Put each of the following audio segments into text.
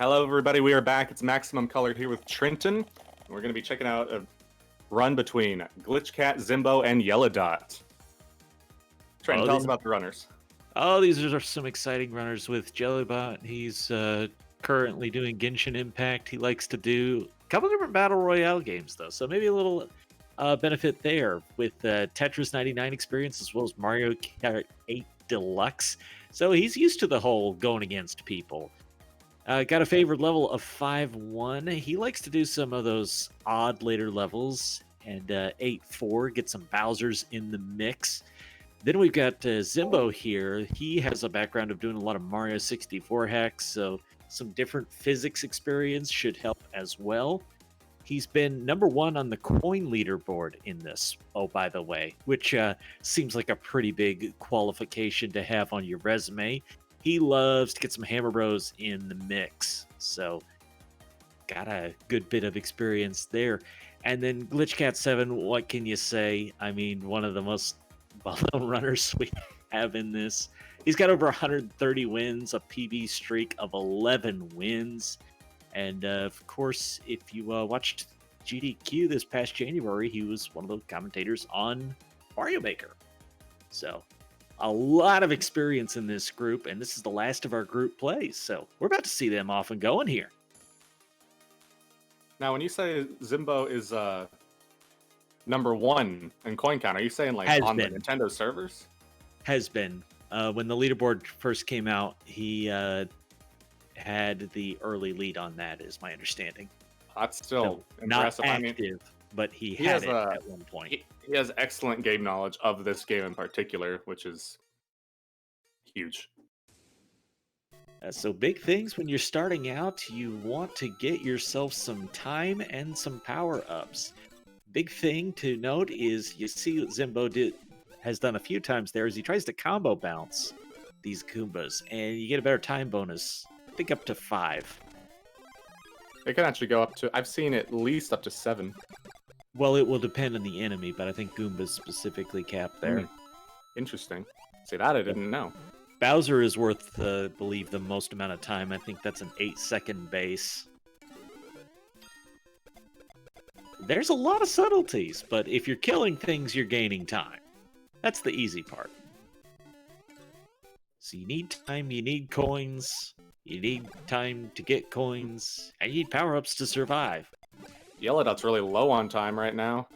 Hello, everybody. We are back. It's Maximum Colored here with Trenton. We're going to be checking out a run between GlitchCat, Zimbo, and Jelledot. Trenton, tell us about the runners. Oh, these are some exciting runners with Jelledot. He's currently doing Genshin Impact. He likes to do a couple different Battle Royale games, though, so maybe a little benefit there with Tetris 99 experience as well as Mario Kart 8 Deluxe. So he's used to the whole going against people. Got a favorite level of 5-1. He likes to do some of those odd later levels, and 8-4, get some Bowsers in the mix. Then we've got Zimbo here. He has a background of doing a lot of Mario 64 hacks, so some different physics experience should help as well. He's been #1 on the coin leaderboard in this, oh, by the way, which seems like a pretty big qualification to have on your resume. He loves to get some Hammer Bros in the mix, so got a good bit of experience there. And then GlitchCat7, what can you say? I mean, one of the most well-known runners we have in this. He's got over 130 wins, a PB streak of 11 wins. And of course, if you watched GDQ this past January, he was one of the commentators on Mario Maker. So a lot of experience in this group, and this is the last of our group plays. So we're about to see them off and going here. Now, when you say Zimbo is #1 in coin count, are you saying like on the Nintendo servers? Has been. When the leaderboard first came out, he had the early lead on that, is my understanding. That's still so impressive. Not active, but he had it at one point. He has excellent game knowledge of this game in particular, which is huge. So big things when you're starting out, you want to get yourself some time and some power-ups. Big thing to note is you see what Zimbo has done a few times there is he tries to combo bounce these Goombas, and you get a better time bonus, I think up to 5. It can actually go up to, I've seen at least up to 7. Well, it will depend on the enemy, but I think Goomba's specifically capped there. Interesting. See, that I didn't know. Bowser is worth, I believe, the most amount of time. I think that's an 8-second base. There's a lot of subtleties, but if you're killing things, you're gaining time. That's the easy part. So you need time, you need coins, you need time to get coins, and you need power-ups to survive. Jelledot's really low on time right now.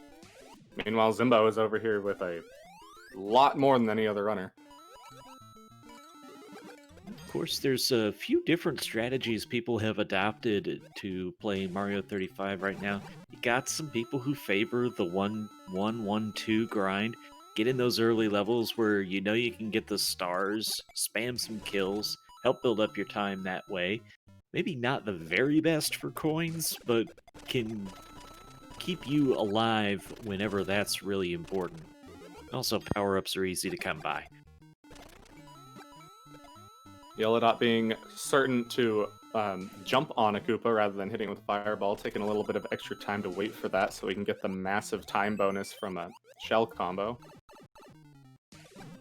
Meanwhile, Zimbo is over here with a lot more than any other runner. Of course, there's a few different strategies people have adopted to play Mario 35 right now. You got some people who favor the 1-1-1-2 grind. Get in those early levels where you know you can get the stars, spam some kills, help build up your time that way. Maybe not the very best for coins, but can keep you alive whenever that's really important. Also, power-ups are easy to come by. Jelledot being certain to jump on a Koopa rather than hitting with Fireball, taking a little bit of extra time to wait for that so we can get the massive time bonus from a shell combo.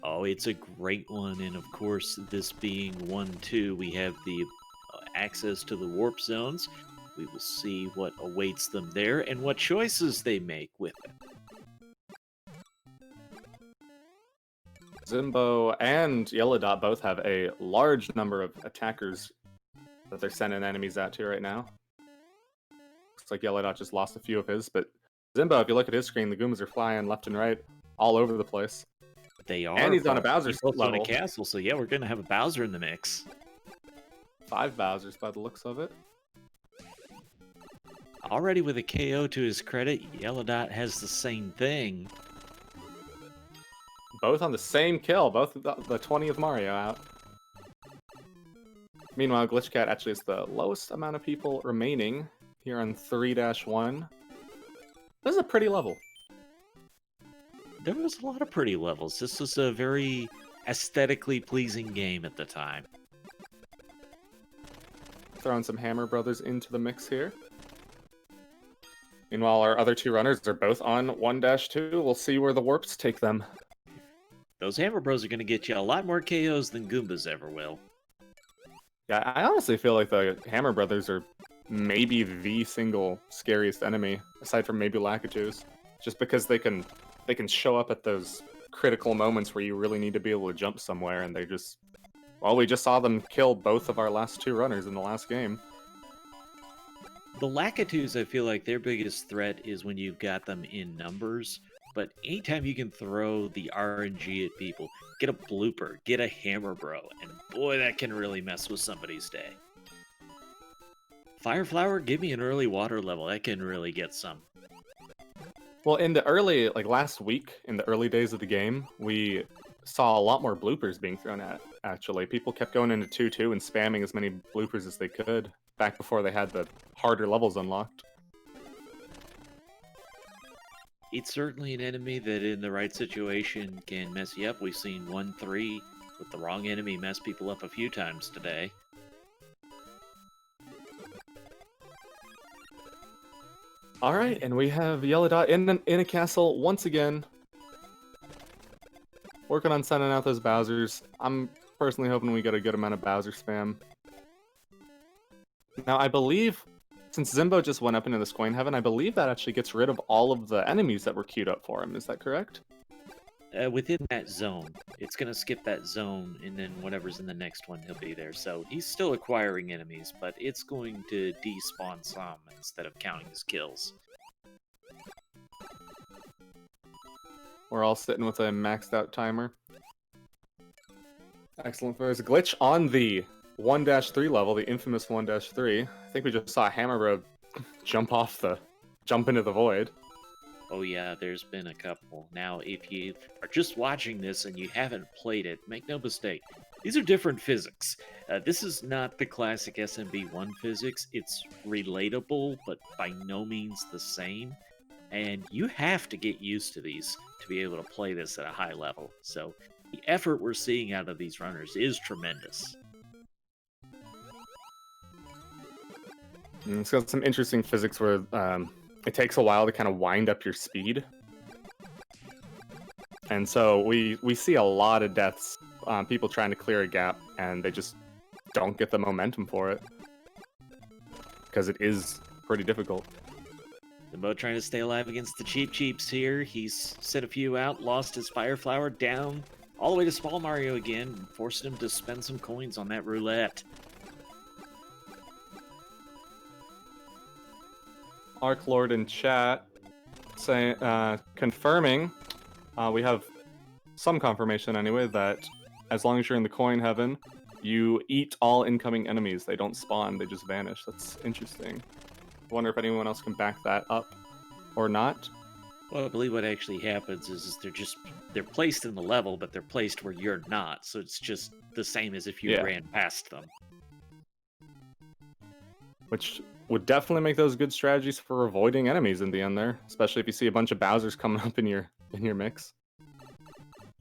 Oh, it's a great one, and of course, this being 1-2, we have the access to the warp zones. We will see what awaits them there and what choices they make with it. Zimbo and Jelledot both have a large number of attackers that they're sending enemies out to right now. Looks like Jelledot just lost a few of his, but Zimbo, if you look at his screen, the Goombas are flying left and right, all over the place. They are. And he's on a Bowser level. On a castle, so yeah, we're going to have a Bowser in the mix. 5 Bowsers by the looks of it. Already with a KO to his credit, Jelledot has the same thing. Both on the same kill, both the 20th Mario out. Meanwhile, GlitchCat actually is the lowest amount of people remaining here on 3-1. This is a pretty level. There was a lot of pretty levels. This was a very aesthetically pleasing game at the time. Throwing some Hammer Brothers into the mix here. Meanwhile, our other 2 runners are both on 1-2. We'll see where the warps take them. Those Hammer Bros are going to get you a lot more KOs than Goombas ever will. Yeah, I honestly feel like the Hammer Brothers are maybe the single scariest enemy, aside from maybe Lakitus, just because they can show up at those critical moments where you really need to be able to jump somewhere, and they just, well, we just saw them kill both of our last 2 runners in the last game. The Lakitus, I feel like their biggest threat is when you've got them in numbers. But anytime you can throw the RNG at people, get a blooper, get a hammer bro, and boy, that can really mess with somebody's day. Fireflower, give me an early water level. That can really get some. Well, in the early, like last week, in the early days of the game, we saw a lot more bloopers being thrown at, actually. People kept going into 2-2 and spamming as many bloopers as they could, back before they had the harder levels unlocked. It's certainly an enemy that in the right situation can mess you up. We've seen 1-3 with the wrong enemy mess people up a few times today. Alright, and we have Jelledot in a castle once again. Working on sending out those Bowsers. I'm personally hoping we get a good amount of Bowser spam. Now, I believe, since Zimbo just went up into this coin heaven, I believe that actually gets rid of all of the enemies that were queued up for him. Is that correct? Within that zone. It's going to skip that zone, and then whatever's in the next one, he'll be there. So he's still acquiring enemies, but it's going to despawn some instead of counting his kills. We're all sitting with a maxed out timer. Excellent. There's a glitch on the 1-3 level, the infamous 1-3. I think we just saw Hammerbro jump into the void. Oh yeah, there's been a couple. Now, if you are just watching this and you haven't played it, make no mistake, these are different physics. This is not the classic SMB1 physics. It's relatable, but by no means the same. And you have to get used to these to be able to play this at a high level. So the effort we're seeing out of these runners is tremendous. And it's got some interesting physics where it takes a while to kind of wind up your speed. And so we see a lot of deaths, people trying to clear a gap, and they just don't get the momentum for it. Because it is pretty difficult. Zimbo trying to stay alive against the cheaps here. He's set a few out, lost his Fireflower down, all the way to Small Mario again, forcing him to spend some coins on that roulette. Arc Lord in chat saying, confirming, we have some confirmation anyway, that as long as you're in the coin heaven, you eat all incoming enemies. They don't spawn, they just vanish. That's interesting. I wonder if anyone else can back that up or not. Well, I believe what actually happens is they're placed in the level, but they're placed where you're not. So it's just the same as if you ran past them. Which would definitely make those good strategies for avoiding enemies in the end there, especially if you see a bunch of Bowsers coming up in your mix.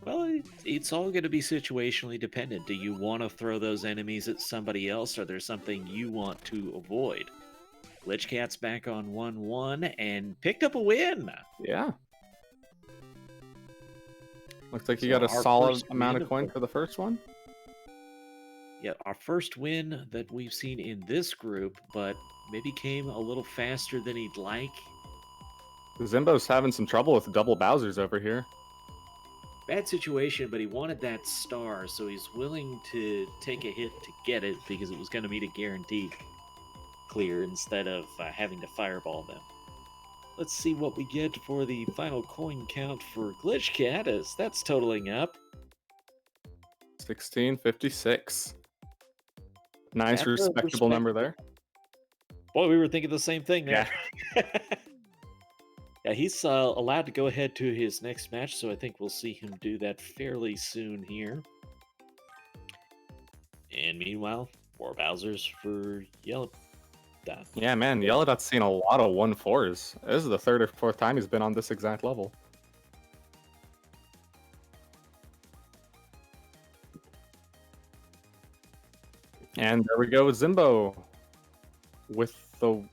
Well, it's all going to be situationally dependent. Do you want to throw those enemies at somebody else, or there's something you want to avoid? GlitchCat's back on 1-1 and picked up a win. Yeah. Looks like you got a solid amount of coin for the first one. Yeah, our first win that we've seen in this group, but maybe came a little faster than he'd like. Zimbo's having some trouble with double Bowsers over here. Bad situation, but he wanted that star, so he's willing to take a hit to get it because it was going to be a guaranteed clear instead of having to fireball them. Let's see what we get for the final coin count for GlitchCat as that's totaling up. 1656. Nice, respectable number there. Boy, we were thinking the same thing there. Yeah. Yeah, he's allowed to go ahead to his next match, so I think we'll see him do that fairly soon here. And meanwhile, more Bowsers for Jelledot. Yeah, man, Jelledot's seen a lot of 1-4s. This is the third or fourth time he's been on this exact level. And there we go with Zimbo. With the...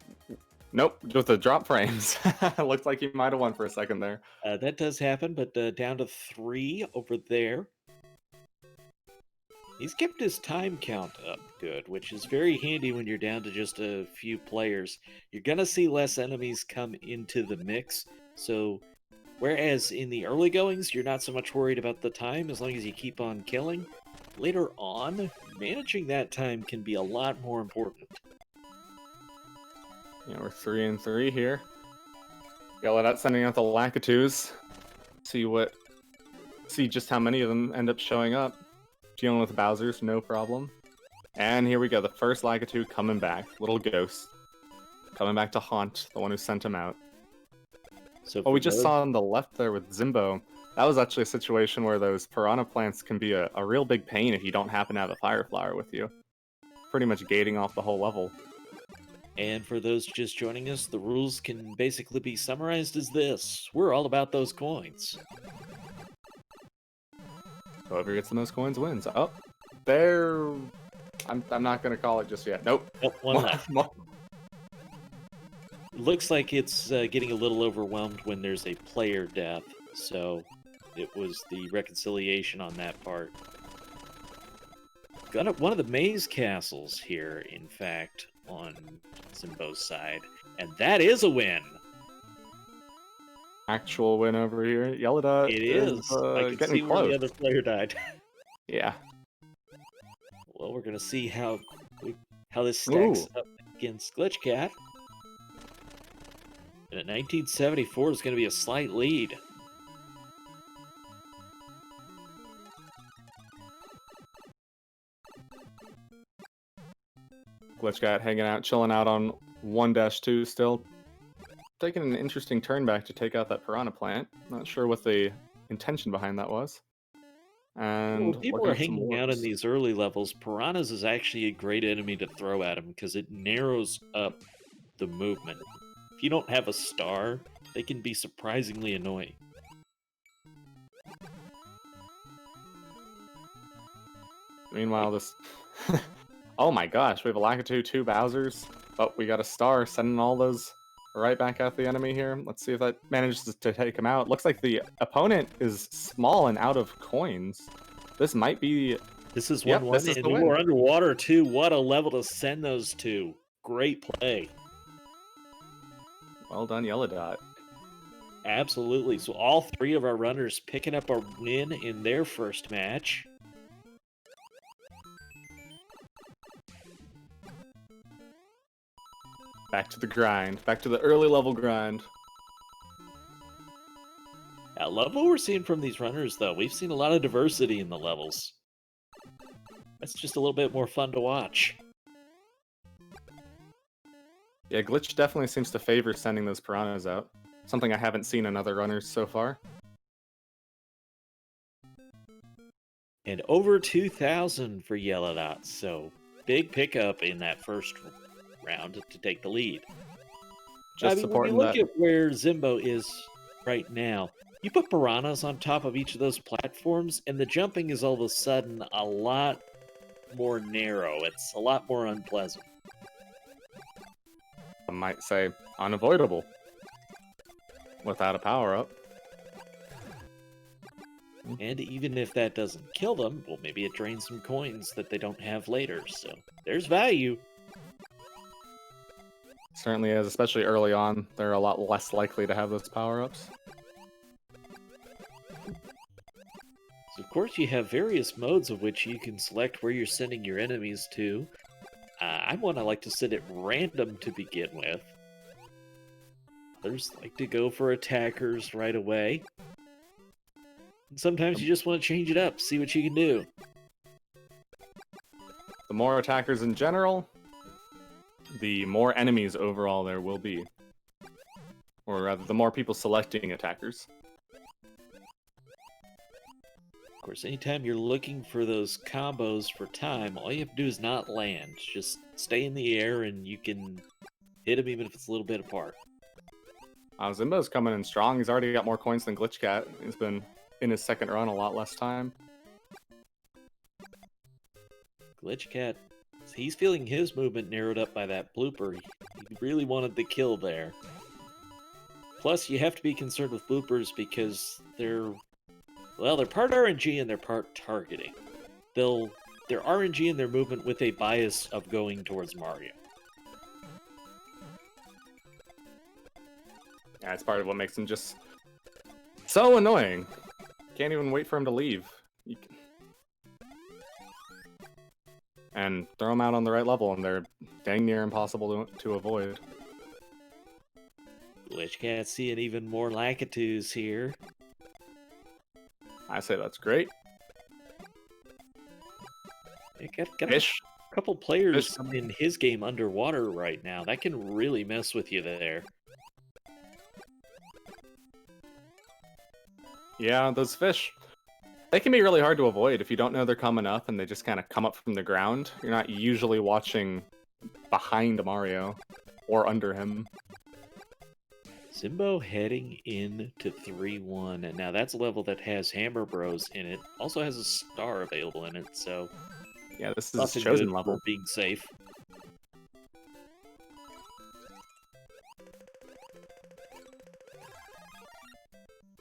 Nope, with the drop frames. Looked like he might have won for a second there. That does happen, but down to 3 over there. He's kept his time count up good, which is very handy when you're down to just a few players. You're going to see less enemies come into the mix, so whereas in the early goings, you're not so much worried about the time as long as you keep on killing. Later on, managing that time can be a lot more important. Yeah, we're 3 and 3 here. Jelledot sending out the Lakitus. See just how many of them end up showing up. Dealing with Bowser's, no problem. And here we go, the first Lakitu coming back. Little ghost. Coming back to haunt the one who sent him out. So we just saw on the left there with Zimbo. That was actually a situation where those piranha plants can be a real big pain if you don't happen to have a fire flower with you. Pretty much gating off the whole level. And for those just joining us, the rules can basically be summarized as this. We're all about those coins. Whoever gets the most coins wins. Oh, there. I'm not going to call it just yet. Nope. Oh, one left. Looks like it's getting a little overwhelmed when there's a player death, so it was the reconciliation on that part. Got one of the maze castles here, in fact, on Zimbo's side, and that is a win. Actual win over here. Jelledot It is. I can getting see close. where the other player died. Yeah. Well, we're gonna see how this stacks Ooh. up against GlitchCat. And at 1974 is going to be a slight lead. GlitchCat hanging out, chilling out on 1-2 still. Taking an interesting turn back to take out that piranha plant. Not sure what the intention behind that was. And Well, people are hanging out in these early levels. Piranhas is actually a great enemy to throw at them because it narrows up the movement. If you don't have a star, they can be surprisingly annoying. Meanwhile, this... oh my gosh, we have a Lakitu, 2 Bowsers. Oh, we got a star sending all those right back at the enemy here. Let's see if that manages to take him out. Looks like the opponent is small and out of coins. This might be... This is 1-1, and you are underwater too. What a level to send those to. Great play. Well done, Jelledot. Absolutely. So all 3 of our runners picking up a win in their first match. Back to the grind. Back to the early level grind. I love what we're seeing from these runners, though. We've seen a lot of diversity in the levels. That's just a little bit more fun to watch. Yeah, Glitch definitely seems to favor sending those piranhas out. Something I haven't seen in other runners so far. And over 2,000 for Jelledot, so big pickup in that first round to take the lead. Just when you look at where Zimbo is right now, you put piranhas on top of each of those platforms, and the jumping is all of a sudden a lot more narrow. It's a lot more unpleasant. I might say unavoidable. Without a power-up. And even if that doesn't kill them, well, maybe it drains some coins that they don't have later, so there's value. Certainly is, especially early on. They're a lot less likely to have those power-ups. So of course, you have various modes of which you can select where you're sending your enemies to. I'm one I like to set it random to begin with. Others like to go for attackers right away. And sometimes you just want to change it up, see what you can do. The more attackers in general, the more enemies overall there will be. Or rather, the more people selecting attackers. Of course, anytime you're looking for those combos for time, all you have to do is not land. Just stay in the air and you can hit them even if it's a little bit apart. Zimbo's coming in strong. He's already got more coins than GlitchCat. He's been in his second run a lot less time. GlitchCat, he's feeling his movement narrowed up by that blooper. He really wanted the kill there. Plus, you have to be concerned with bloopers because they're part RNG and they're part targeting. They'll their RNG and their movement with a bias of going towards Mario. Yeah, it's part of what makes him just so annoying. Can't even wait for him to leave. And throw them out on the right level, and they're dang near impossible to avoid. GlitchCat seeing even more Lakitus here. I say that's great. Got a couple players coming in his game underwater right now. That can really mess with you there. Yeah, those fish. They can be really hard to avoid if you don't know they're coming up and they just kind of come up from the ground. You're not usually watching behind Mario or under him. Zimbo heading into 3-1, and now that's a level that has Hammer Bros in it. Also has a star available in it, so yeah, this is a chosen level. For being safe.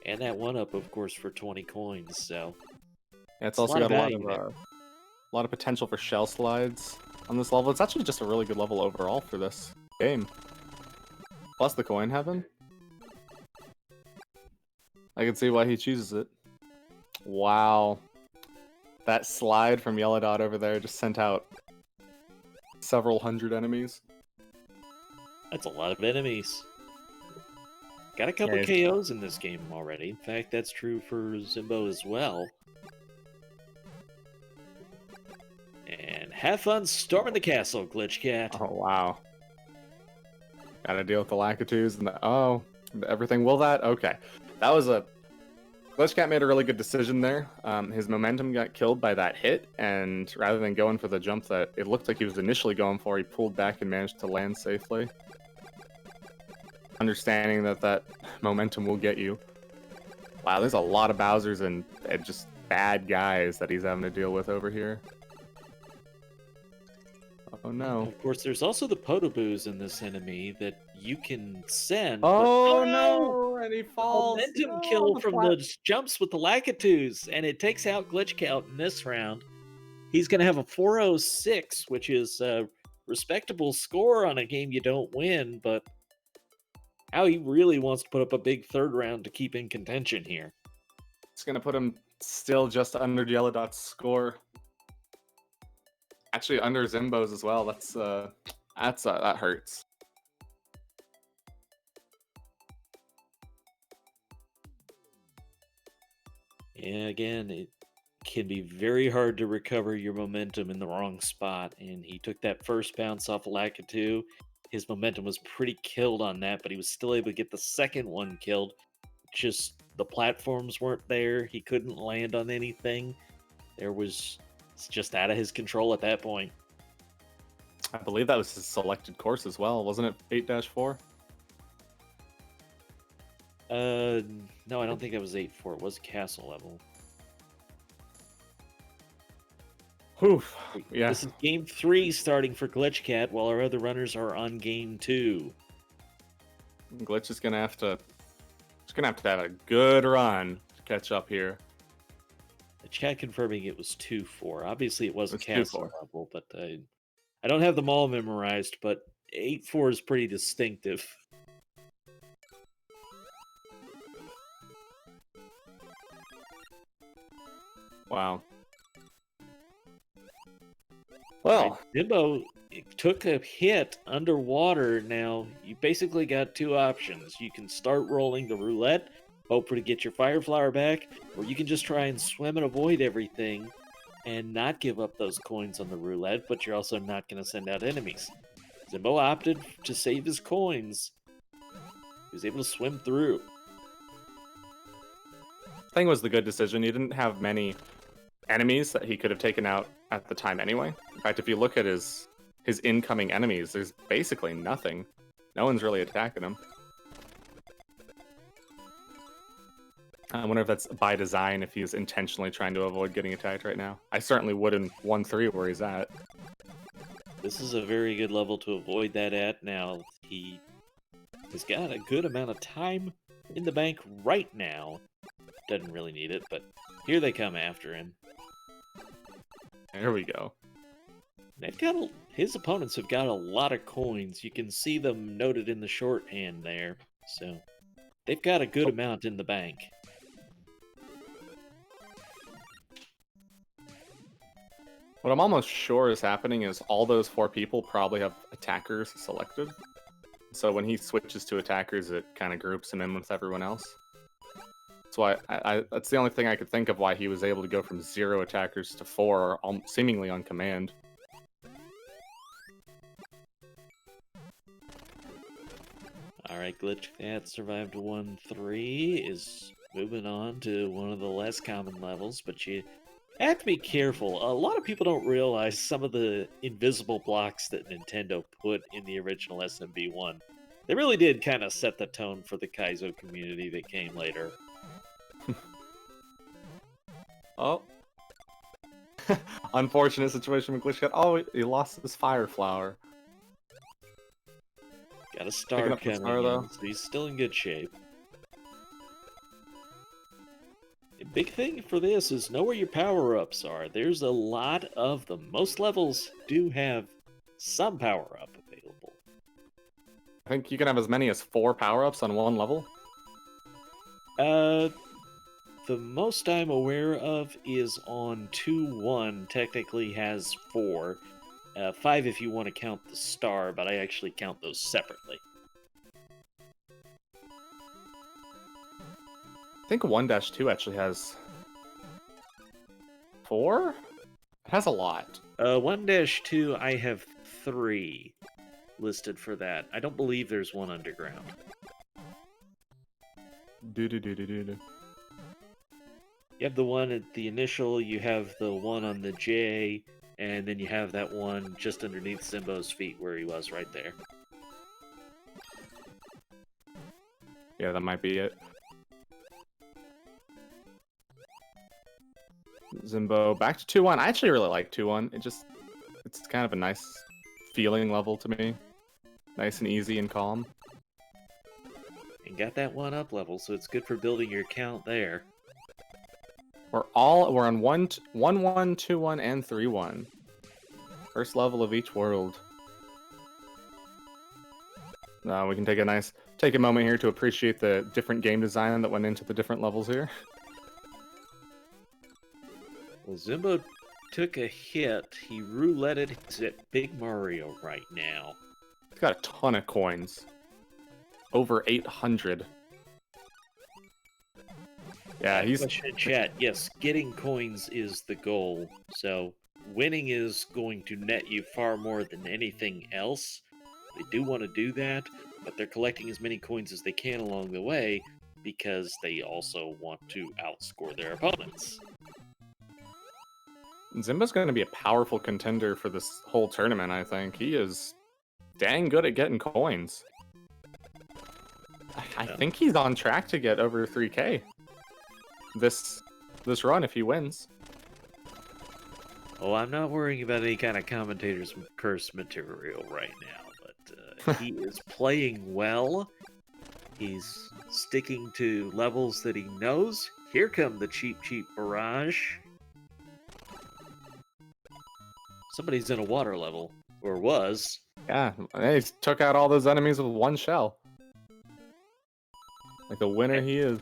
And that 1-up, of course, for 20 coins, so... Yeah, it's also got a lot of potential for shell slides on this level. It's actually just a really good level overall for this game. Plus the coin heaven. I can see why he chooses it. Wow. That slide from Jelledot over there just sent out several hundred enemies. That's a lot of enemies. Got a couple KOs in this game already. In fact, that's true for Zimbo as well. And have fun storming the castle, GlitchCat. Oh, wow. Gotta deal with the Lakitus and everything. Will that? Okay. That was a... GlitchCat made a really good decision there. His momentum got killed by that hit, and rather than going for the jump that it looked like he was initially going for, he pulled back and managed to land safely. Understanding that momentum will get you. Wow, there's a lot of Bowsers and just bad guys that he's having to deal with over here. Oh no. Of course, there's also the Podoboos in this enemy that you can send. Oh no! And he falls. Momentum kill from the jumps with the Lakitus, and it takes out GlitchCat in this round. He's going to have a 406, which is a respectable score on a game you don't win, but how he really wants to put up a big third round to keep in contention here. It's going to put him still just under Jelledot's score. Actually, under Zimbo's as well. That hurts. Yeah, again, it can be very hard to recover your momentum in the wrong spot, and he took that first bounce off Lakitu. His momentum was pretty killed on that, but he was still able to get the second one killed. Just the platforms weren't there. He couldn't land on anything. It's just out of his control at that point. I believe that was his selected course as well, wasn't it? 8-4? No, I don't think that was 8-4. It was castle level. Oof. Yeah. This is game 3 starting for GlitchCat, while our other runners are on game 2. Glitch is gonna have to have a good run to catch up here. The chat confirming it was 2-4. Obviously, it wasn't castle level, but I don't have them all memorized. But 8-4 is pretty distinctive. Wow. Well, Zimbo took a hit underwater. Now, you basically got two options. You can start rolling the roulette, hope to get your fire flower back, or you can just try and swim and avoid everything and not give up those coins on the roulette, but you're also not going to send out enemies. Zimbo opted to save his coins. He was able to swim through. I think it was the good decision. He didn't have many enemies that he could have taken out at the time anyway. In fact, if you look at his incoming enemies, there's basically nothing. No one's really attacking him. I wonder if that's by design, if he's intentionally trying to avoid getting attacked right now. I certainly would in 1-3 where he's at. This is a very good level to avoid that at. Now, he has got a good amount of time in the bank right now. Doesn't really need it, but here they come after him. There we go. They've got his opponents have got a lot of coins. You can see them noted in the shorthand there. So they've got a good amount in the bank. What I'm almost sure is happening is all those 4 people probably have attackers selected. So when he switches to attackers, it kind of groups him in with everyone else. That's why that's the only thing I could think of why he was able to go from 0 attackers to 4, seemingly on command. Alright, GlitchCat survived 1-3, is moving on to one of the less common levels, but you have to be careful. A lot of people don't realize some of the invisible blocks that Nintendo put in the original SMB1. They really did kind of set the tone for the Kaizo community that came later. Oh. Unfortunate situation with GlitchCat. Oh, he lost his fire flower. Got a star coming in, so he's still in good shape. The big thing for this is know where your power-ups are. There's a lot of them. Most levels do have some power-up available. I think you can have as many as 4 power-ups on one level. The most I'm aware of is on 2-1, technically has 4. 5 if you want to count the star, but I actually count those separately. I think 1-2 actually has 4? It has a lot. 1-2, I have 3 listed for that. I don't believe there's one underground. Do. You have the one at the initial, you have the one on the J, and then you have that one just underneath Zimbo's feet where he was right there. Yeah, that might be it. Zimbo back to 2-1. I actually really like 2-1. It's kind of a nice feeling level to me. Nice and easy and calm. And got that 1-up level, so it's good for building your count there. We're on 1-1, 2-1, and 3-1. First level of each world. Now we can take a moment here to appreciate the different game design that went into the different levels here. Well, Zimbo took a hit. He rouletted. He's at Big Mario right now. He's got a ton of coins. Over 800. Yeah, he's... Question in chat. Yes, getting coins is the goal. So winning is going to net you far more than anything else. They do want to do that, but they're collecting as many coins as they can along the way because they also want to outscore their opponents. Zimbo's going to be a powerful contender for this whole tournament, I think. He is dang good at getting coins. I think he's on track to get over 3K this run if he wins. Oh, I'm not worrying about any kind of commentator's curse material right now, but he is playing well. He's sticking to levels that he knows. Here come the cheap barrage. Somebody's in a water level, or was. Yeah, he took out all those enemies with one shell. Like the winner he is.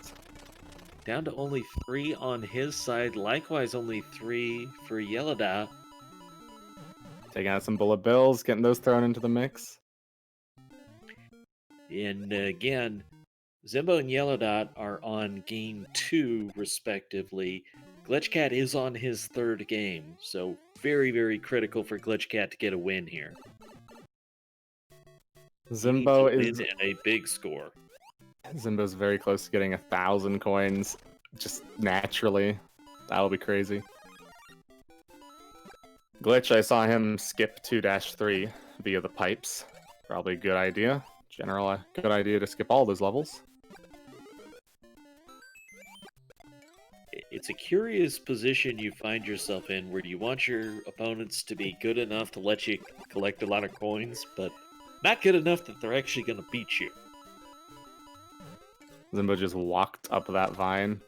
Down to only 3 on his side. Likewise, only 3 for Jelledot. Taking out some bullet bills, getting those thrown into the mix. And again, Zimbo and Jelledot are on game 2, respectively. GlitchCat is on his 3rd game, so very, very critical for GlitchCat to get a win here. Zimbo is Zimbo's very close to getting 1,000 coins, just naturally. That'll be crazy. Glitch, I saw him skip 2-3 via the pipes. Probably a good idea. General, good idea to skip all those levels. It's a curious position you find yourself in where you want your opponents to be good enough to let you collect a lot of coins, but not good enough that they're actually going to beat you. Zimbo just walked up that vine.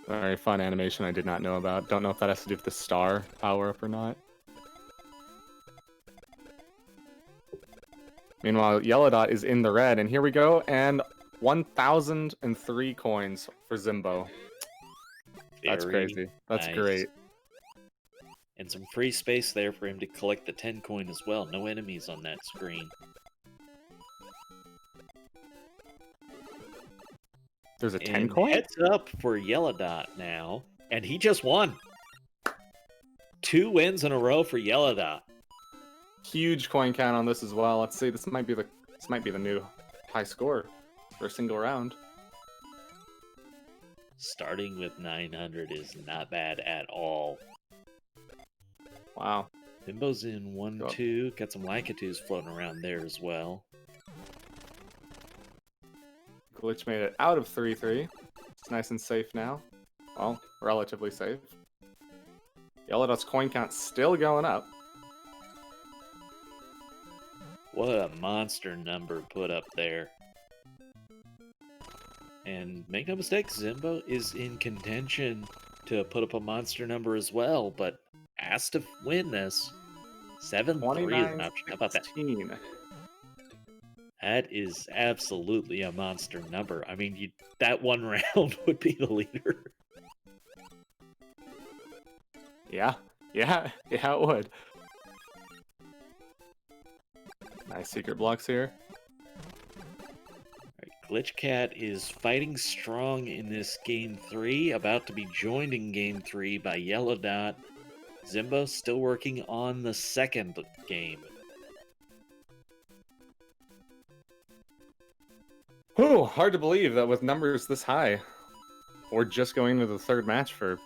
Very fun animation I did not know about. Don't know if that has to do with the star power-up or not. Meanwhile, Jelledot is in the red, and here we go, and 1,003 coins for Zimbo. That's crazy. That's nice. great. And some free space there for him to collect the 10 coin as well. No enemies on that screen. There's a 10 And coin? heads up for Jelledot now. And he just won. 2 wins in a row for Jelledot. Huge coin count on this as well. Let's see. This might be the new high score for a single round. Starting with 900 is not bad at all. Wow. Zimbo's in 1-2. Got some Lakitus floating around there as well. Glitch made it out of 3-3. It's nice and safe now. Well, relatively safe. Jelledot's coin count still going up. What a monster number put up there. And make no mistake, Zimbo is in contention to put up a monster number as well, but has to win this. 7-3 is an option. How about that? 16. That is absolutely a monster number. I mean, that one round would be the leader. Yeah, it would. Nice secret blocks here. GlitchCat is fighting strong in this game 3, about to be joined in game 3 by Jelledot. Zimbo still working on the second game. Whew, hard to believe that with numbers this high, we're just going to the third match for,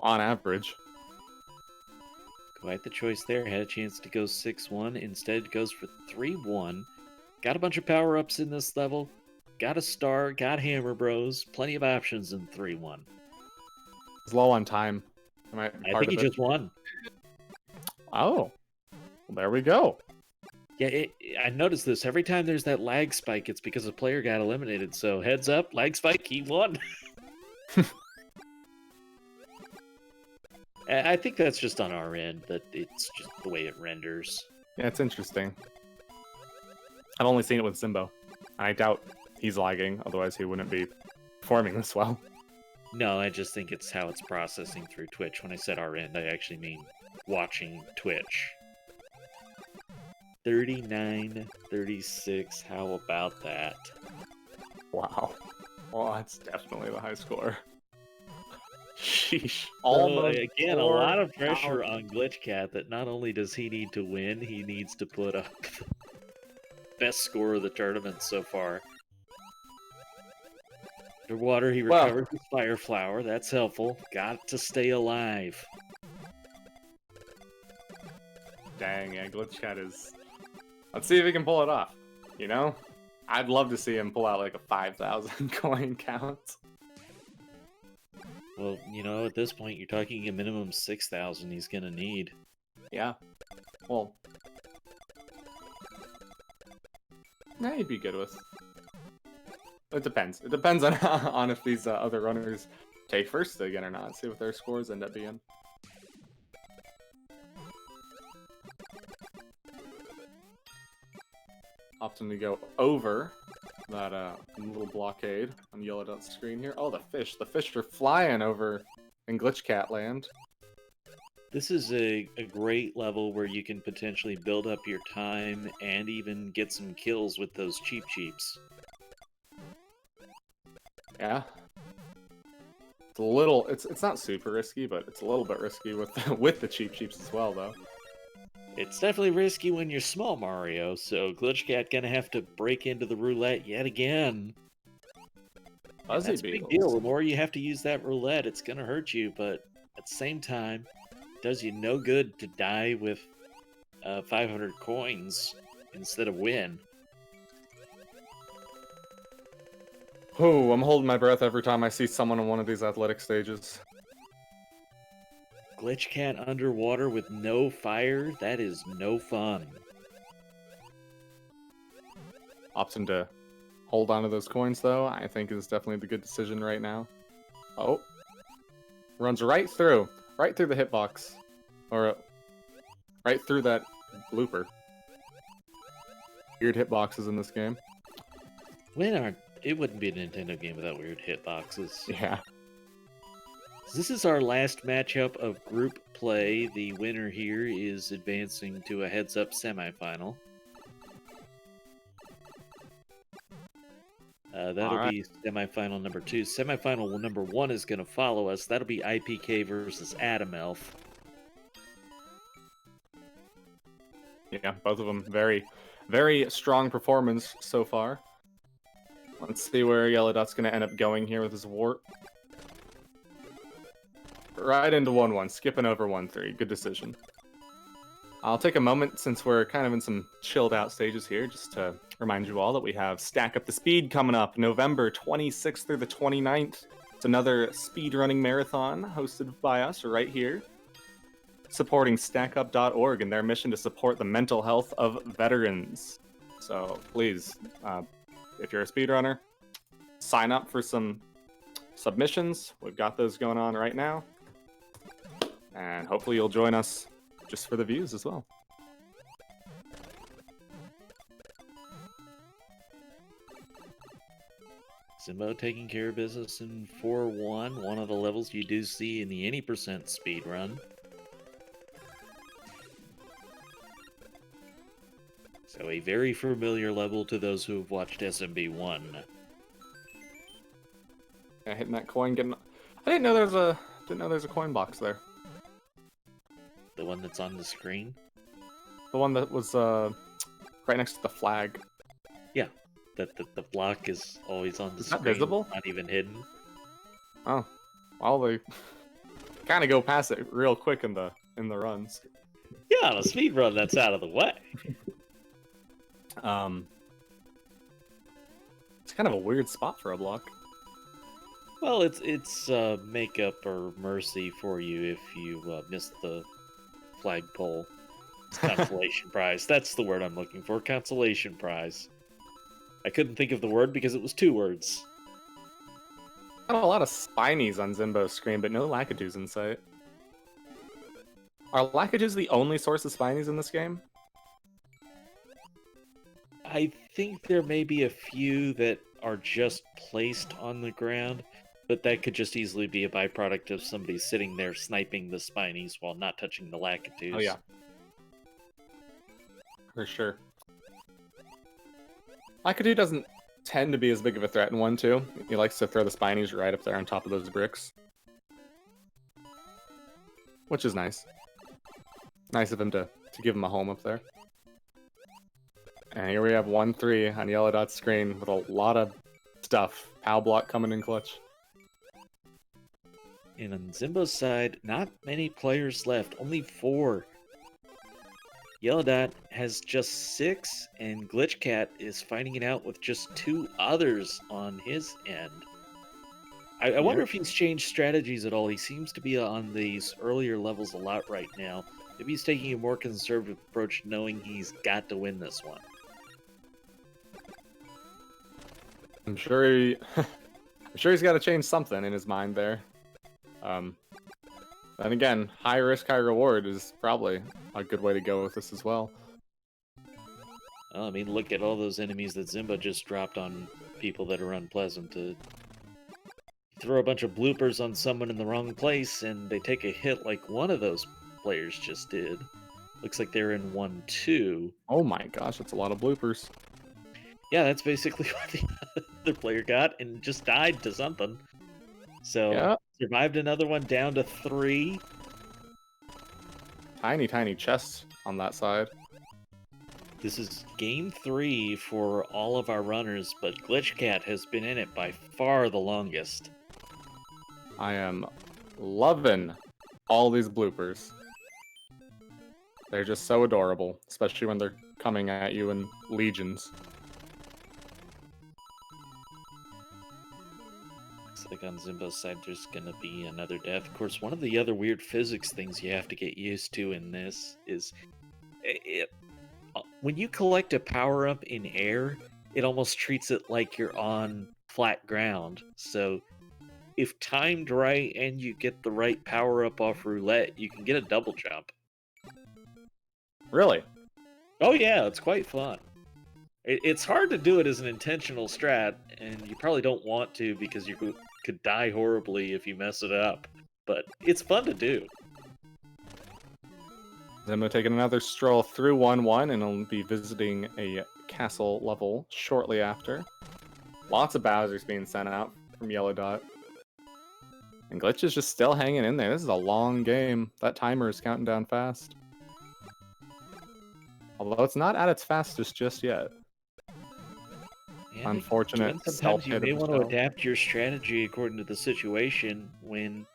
on average. Quite the choice there. Had a chance to go 6-1. Instead goes for 3-1. Got a bunch of power-ups in this level. Got a star. Got Hammer Bros. Plenty of options in 3-1. It's low on time. I think he just won. Oh. Well, there we go. Yeah, I noticed this. Every time there's that lag spike, it's because a player got eliminated. So heads up, lag spike, he won. I think that's just on our end, but it's just the way it renders. Yeah, it's interesting. I've only seen it with Zimbo. I doubt he's lagging, otherwise he wouldn't be performing this well. No, I just think it's how it's processing through Twitch. When I said our end, I actually mean watching Twitch. 39-36, how about that? Wow. Well, that's definitely the high score. Sheesh. Again, a lot of pressure on GlitchCat that not only does he need to win, he needs to put up the best score of the tournament so far. Underwater, he recovers his Fire Flower. That's helpful. Got to stay alive. Dang, yeah, GlitchCat is... Let's see if he can pull it off, you know? I'd love to see him pull out like a 5,000 coin count. Well, you know, at this point, you're talking a minimum 6,000 he's gonna need. Yeah. Well... Yeah, he'd be good with... It depends. It depends on, on if these other runners take first again or not. See what their scores end up being. Opting to go over that little blockade on Jelledot's screen here. Oh, the fish. The fish are flying over in GlitchCat land. This is a great level where you can potentially build up your time and even get some kills with those cheeps. Yeah. It's a little... It's not super risky, but it's a little bit risky with with the cheeps as well, though. It's definitely risky when you're small, Mario, so GlitchCat gonna have to break into the roulette yet again. That's a big deal. The more you have to use that roulette, it's gonna hurt you, but at the same time, it does you no good to die with 500 coins instead of win. Oh, I'm holding my breath every time I see someone on one of these athletic stages. GlitchCat underwater with no fire? That is no fun. Opting to hold on to those coins, though, I think is definitely the good decision right now. Oh. Runs right through the hitbox. Or right through that blooper. Weird hitboxes in this game. It wouldn't be a Nintendo game without weird hitboxes. Yeah. This is our last matchup of group play. The winner here is advancing to a heads-up semifinal. That'll be semifinal number 2. Semifinal number 1 is going to follow us. That'll be iiPK versus Adam Elf. Yeah, both of them very, very strong performance so far. Let's see where Jelledot's going to end up going here with his warp. Right into 1-1, skipping over 1-3. Good decision. I'll take a moment, since we're kind of in some chilled out stages here, just to remind you all that we have Stack Up the Speed coming up November 26th through the 29th. It's another speedrunning marathon hosted by us right here, supporting StackUp.org and their mission to support the mental health of veterans. So please, if you're a speedrunner, sign up for some submissions. We've got those going on right now. And hopefully you'll join us just for the views as well. Zimbo taking care of business in 4-1, one of the levels you do see in the any percent speedrun. So a very familiar level to those who have watched SMB1. Yeah, hitting that coin, getting. I didn't know there's a coin box there. The one that's on the screen? The one that was right next to the flag. Yeah, that the block is always on the Is that screen, visible? not even hidden. Oh, well, they kind of go past it real quick in the runs. Yeah, on a speedrun, that's out of the way. It's kind of a weird spot for a block. Well, it's makeup or mercy for you if you miss the flagpole. It's consolation prize. That's the word I'm looking for. Consolation prize. I couldn't think of the word because it was 2 words. Got a lot of spinies on Zimbo's screen, but no Lakitus in sight. Are Lakitus the only source of spinies in this game? I think there may be a few that are just placed on the ground, but that could just easily be a byproduct of somebody sitting there sniping the spinies while not touching the Lakitus. Oh yeah. For sure. Lakitu doesn't tend to be as big of a threat in 1-2. He likes to throw the spinies right up there on top of those bricks. Which is nice. Nice of him to give him a home up there. And here we have 1-3 on Jelledot's screen with a lot of stuff. POW block coming in clutch. And on Zimbo's side, not many players left, only 4. Jelledot has just 6, and GlitchCat is fighting it out with just 2 others on his end. I wonder if he's changed strategies at all. He seems to be on these earlier levels a lot right now. Maybe he's taking a more conservative approach, knowing he's got to win this one. I'm sure he's got to change something in his mind there. Then again, high risk, high reward is probably a good way to go with this as well. Well, I mean, look at all those enemies that Zimbo just dropped on people that are unpleasant. To throw a bunch of bloopers on someone in the wrong place, and they take a hit like one of those players just did. Looks like they're in 1-2. Oh my gosh, that's a lot of bloopers. Yeah, that's basically what the other player got, and just died to something. So, yeah. Survived another one, down to 3. Tiny, tiny chests on that side. This is game 3 for all of our runners, but GlitchCat has been in it by far the longest. I am loving all these bloopers. They're just so adorable, especially when they're coming at you in legions. Looks like on Zimbo's side there's gonna be another death. Of course, one of the other weird physics things you have to get used to in this is when you collect a power-up in air, it almost treats it like you're on flat ground. So if timed right and you get the right power up off roulette, you can get a double jump. Really? Oh yeah, it's quite fun. It's hard to do it as an intentional strat, and you probably don't want to because you could die horribly if you mess it up. But it's fun to do. Zimbo taking another stroll through 1-1, and he'll be visiting a castle level shortly after. Lots of Bowsers being sent out from Jelledot. And Glitch is just still hanging in there. This is a long game. That timer is counting down fast. Although it's not at its fastest just yet. Yeah, Unfortunate again, sometimes you self-hit may of want the to shell. adapt your strategy according to the situation when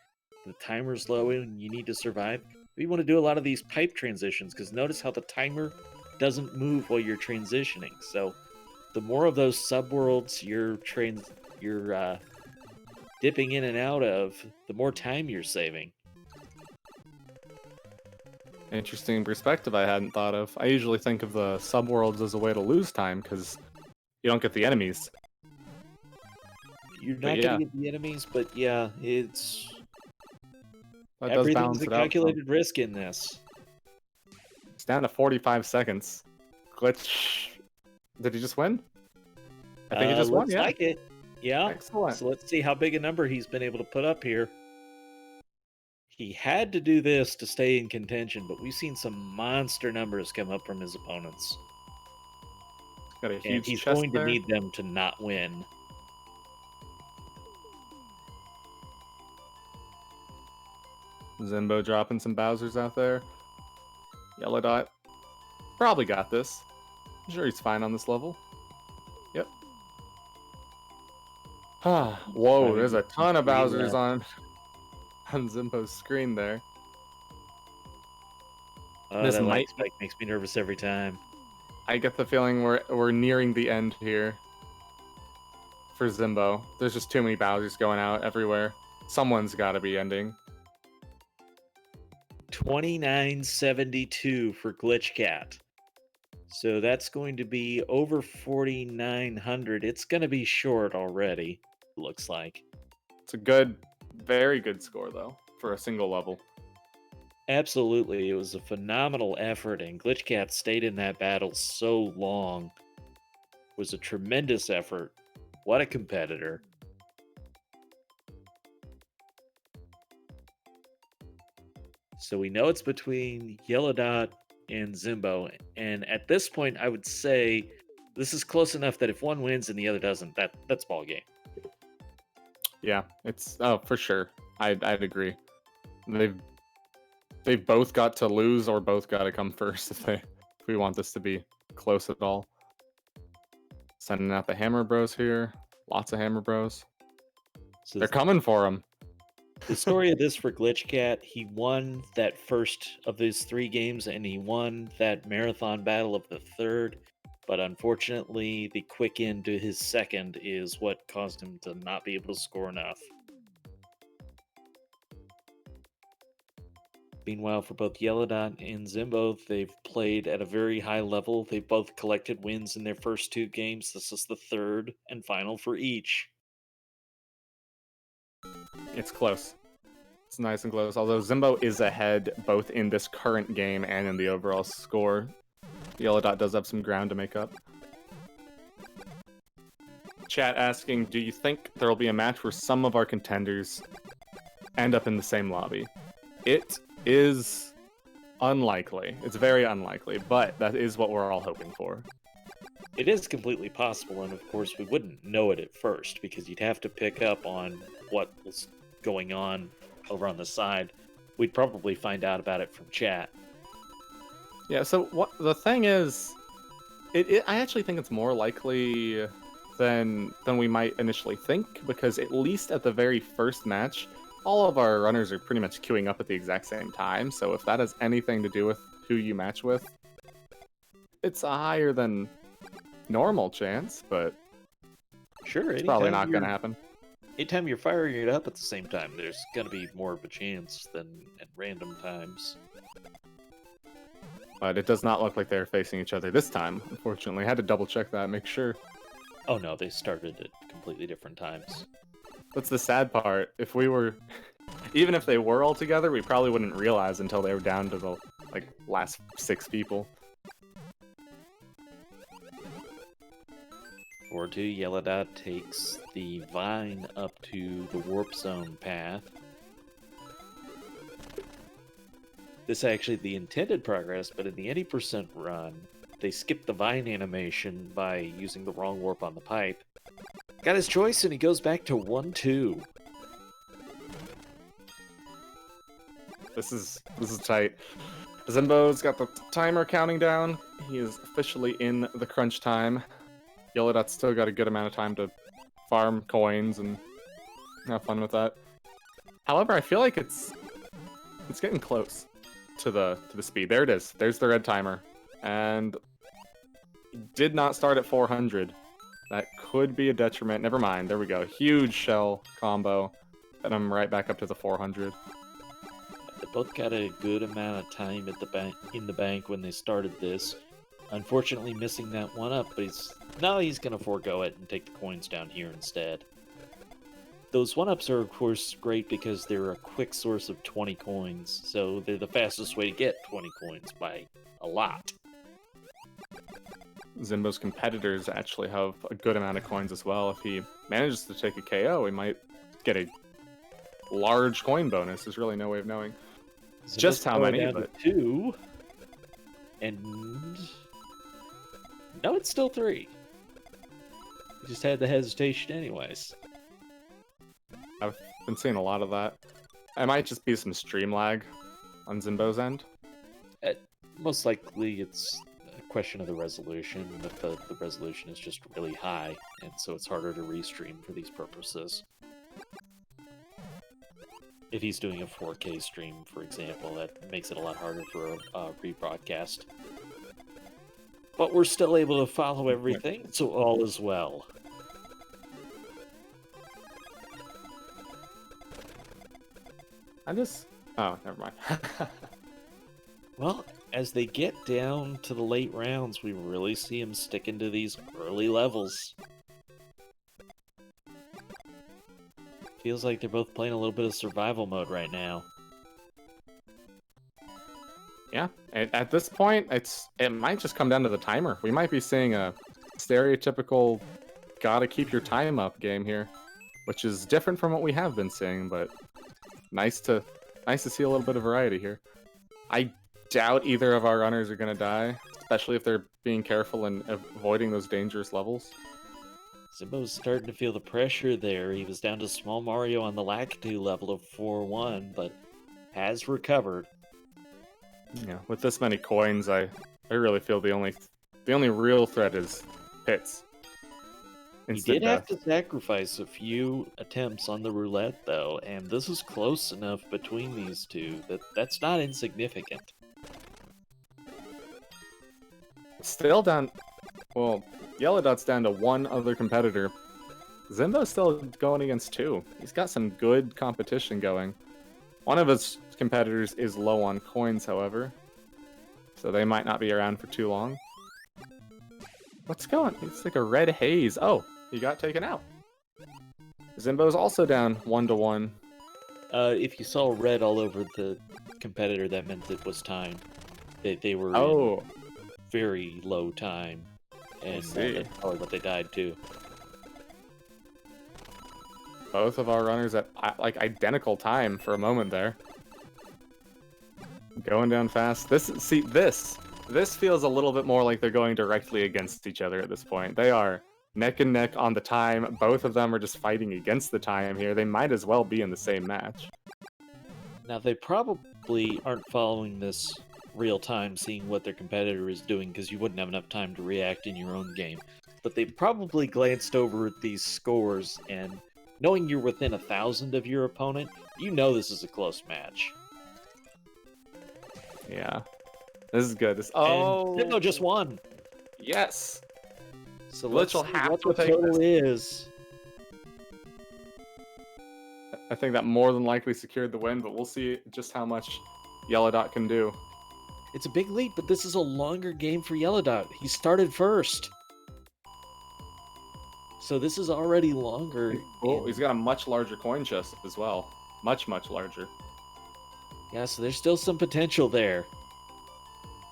the timer's low and you need to survive. You want to do a lot of these pipe transitions because notice how the timer doesn't move while you're transitioning. So the more of those subworlds you're dipping in and out of, the more time you're saving. Interesting perspective I hadn't thought of. I usually think of the subworlds as a way to lose time because you don't get the enemies. You're But not yeah. going to get the enemies, but yeah, it's That does everything's balance a it out. calculated risk in this. It's down to 45 seconds. Glitch. Did he just win? I think he just won, Looks yeah. like it. Yeah. Excellent. So let's see how big a number he's been able to put up here. He had to do this to stay in contention, but we've seen some monster numbers come up from his opponents. Got a And huge he's chest going to there. need them to not win. Zimbo dropping some Bowsers out there. Jelledot probably got this. I'm sure he's fine on this level. Yep. Whoa, there's a ton of Bowsers on Zimbo's screen there. This That light might. spike makes me nervous every time. I get the feeling we're nearing the end here for Zimbo. There's just too many Bowsers going out everywhere. Someone's got to be ending. 2972 for GlitchCat. So that's going to be over 4,900. It's going to be short already, looks like. It's a good, very good score, though, for a single level. Absolutely. It was a phenomenal effort, and GlitchCat stayed in that battle so long. It was a tremendous effort. What a competitor. So we know it's between Jelledot and Zimbo, and at this point, I would say this is close enough that if one wins and the other doesn't, that's ball game. Yeah, it's for sure. I'd agree. They've both got to lose or both got to come first if we want this to be close at all. Sending out the Hammer Bros here. Lots of Hammer Bros. So they're coming for him. The story of this for GlitchCat, he won that first of these 3 games, and he won that marathon battle of the third. But unfortunately, the quick end to his second is what caused him to not be able to score enough. Meanwhile, for both Jelledot and Zimbo, they've played at a very high level. They've both collected wins in their first 2 games. This is the third and final for each. It's close. It's nice and close. Although Zimbo is ahead both in this current game and in the overall score. Jelledot does have some ground to make up. Chat asking, do you think there will be a match where some of our contenders end up in the same lobby? It is unlikely. It's very unlikely, but that is what we're all hoping for. It is completely possible, and of course we wouldn't know it at first because you'd have to pick up on what was going on over on the side. We'd probably find out about it from chat. Yeah, so what the thing is, I actually think it's more likely than we might initially think, because at least at the very first match, all of our runners are pretty much queuing up at the exact same time, so if that has anything to do with who you match with, it's a higher than normal chance, but Sure, it's probably not going to happen. Anytime you're firing it up at the same time, there's going to be more of a chance than at random times. But it does not look like they're facing each other this time, unfortunately. I had to double check that, make sure. Oh no, they started at completely different times. That's the sad part. If we were, even if they were all together, we probably wouldn't realize until they were down to the like last 6 people. 4-2, Jelledot takes the vine up to the warp zone path. This is actually the intended progress, but in the 80% run, they skipped the vine animation by using the wrong warp on the pipe. Got his choice, and he goes back to 1-2. This is tight. Zimbo's got the timer counting down. He is officially in the crunch time. Jelledot's still got a good amount of time to farm coins and have fun with that. However, I feel like it's getting close to the speed. There it is. There's the red timer, and did not start at 400. That could be a detriment. Never mind. There we go. Huge shell combo, and I'm right back up to the 400. They both got a good amount of time at the in the bank when they started this. Unfortunately, missing that one up, but he's gonna forego it and take the coins down here instead. Those one-ups are, of course, great because they're a quick source of 20 coins, so they're the fastest way to get 20 coins by a lot. Zimbo's competitors actually have a good amount of coins as well. If he manages to take a KO, he might get a large coin bonus. There's really no way of knowing just how many. But 2, and no, it's still 3. He just had the hesitation anyways. I've been seeing a lot of that. It might just be some stream lag on Zimbo's end. Most likely it's a question of the resolution. If the resolution is just really high, and so it's harder to restream for these purposes. If he's doing a 4K stream, for example, that makes it a lot harder for a rebroadcast. But we're still able to follow everything, so all is well. Oh, never mind. Well, as they get down to the late rounds, we really see him sticking to these early levels. Feels like they're both playing a little bit of survival mode right now. Yeah, at this point, it might just come down to the timer. We might be seeing a stereotypical gotta keep your time up game here, which is different from what we have been seeing, but nice to see a little bit of variety here. I doubt either of our runners are gonna die, especially if they're being careful and avoiding those dangerous levels. Zimbo's starting to feel the pressure there. He was down to Small Mario on the Lakitu level of 4-1, but has recovered. Yeah, with this many coins, I really feel the only real threat is hits. He did have to sacrifice a few attempts on the roulette, though, and this is close enough between these two that that's not insignificant. Still down. Well, Jelledot's down to 1 other competitor. Zimbo's still going against 2. He's got some good competition going. One of his competitors is low on coins, however, so they might not be around for too long. What's going? It's like a red haze. Oh, he got taken out. Zimbo's also down 1-1. If you saw red all over the competitor, that meant it was time. They were in very low time, and that's probably what they died to. Both of our runners at like identical time for a moment there. Going down fast. This feels a little bit more like they're going directly against each other at this point. They are neck and neck on the time. Both of them are just fighting against the time here. They might as well be in the same match. Now, they probably aren't following this real time, seeing what their competitor is doing, because you wouldn't have enough time to react in your own game. But they probably glanced over at these scores, and knowing you're within 1,000 of your opponent, you know this is a close match. Yeah. This is good. Zimbo just won. Yes. So Glitch will have to take this. Is. I think that more than likely secured the win, but we'll see just how much Jelledot can do. It's a big lead, but this is a longer game for Jelledot. He started first. So this is already longer. Oh, he's got a much larger coin chest as well. Much, much larger. Yeah, so there's still some potential there.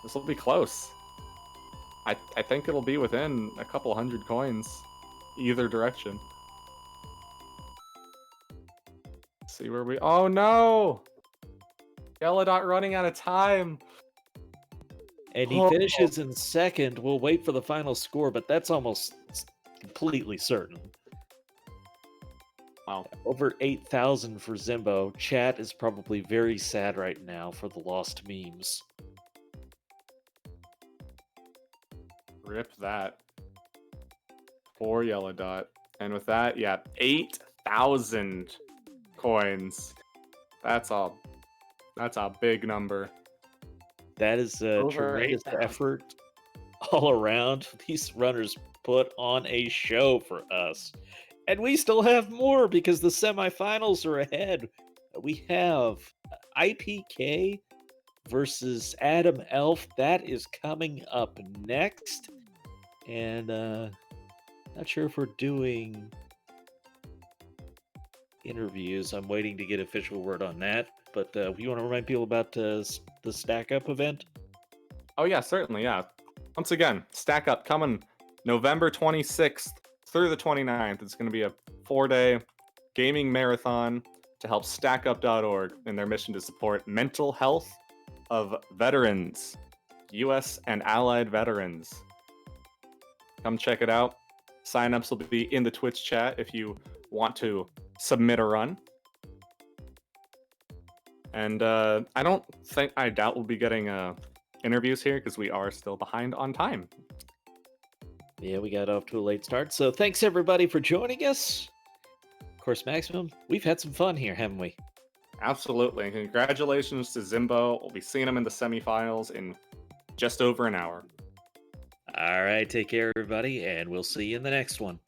This will be close. I think it'll be within a couple hundred coins, either direction. Let's see where we... Oh no! Jelledot running out of time. And he finishes in second. We'll wait for the final score, but that's almost completely certain. Wow. Over 8,000 for Zimbo. Chat is probably very sad right now for the lost memes. Rip that. Poor Jelledot. And with that, yeah, 8,000 coins. That's a big number. That is a tremendous effort all around. These runners put on a show for us. And we still have more because the semifinals are ahead. We have iiPK versus Adam Elf. That is coming up next. And not sure if we're doing interviews. I'm waiting to get official word on that. But you want to remind people about the Stack Up event? Oh yeah, certainly, yeah. Once again, Stack Up coming November 26th through the 29th. It's going to be a 4-day gaming marathon to help StackUp.org in their mission to support mental health of veterans, U.S. and allied veterans. Come check it out. Sign-ups will be in the Twitch chat if you want to submit a run. And I doubt we'll be getting interviews here because we are still behind on time. Yeah, we got off to a late start. So thanks everybody for joining us. Of course, Maximum, we've had some fun here, haven't we? Absolutely. And congratulations to Zimbo. We'll be seeing him in the semifinals in just over an hour. All right, take care, everybody, and we'll see you in the next one.